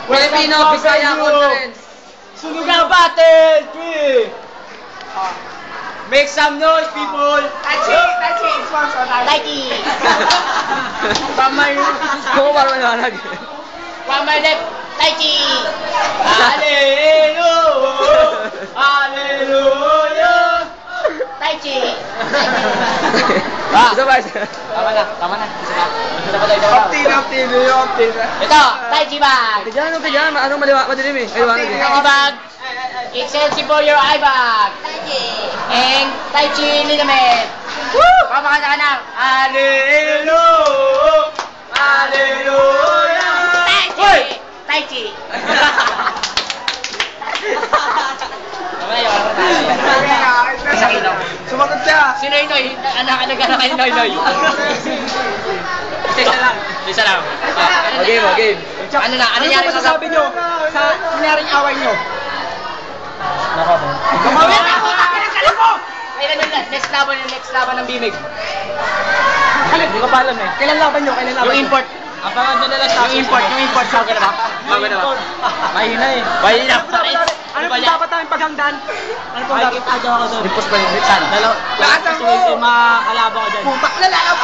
Filipino Bisaya Conference. Sunugan Battle 3. Make some noise, people. Tachi, sponsor Tachi. From my left, Tachi. Hallelujah, hallelujah. Tachi. Tama na. Ito, Tachi bag. Kaya ano madilim eh. Tachi bag. Excelsior for your eye bag. And Tai Chi linament. Woo! Pamakanta ka na. Hallelujah! Hallelujah! Tai Chi! Tai Chi! Sumagot siya. Si Noy Noy, anak kay Noy Noy. Isa lang. Game. Ano nangyari sa masasabi nyo sa nangyaring away nyo? Next laban ng Bimig. Hindi ko pa alam eh. Kailan laban nyo? Yung import. Abangan nyo na lang sa Yung import. Bago na ba? Mahina eh. Mahina pa rin. Ano po dapat namin paghanggan? Ano po dapat? Dipos pa yung saan? Lakas ang mo! Makakalaban ko dyan. Putak na lang ako!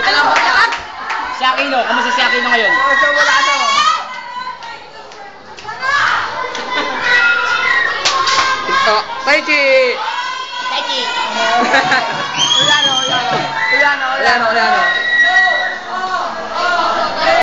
Alam mo lahat! Si Aquino, kamusta si Aquino ngayon? So wala ka mo. Tai Chi! Tai Chi! Uliano.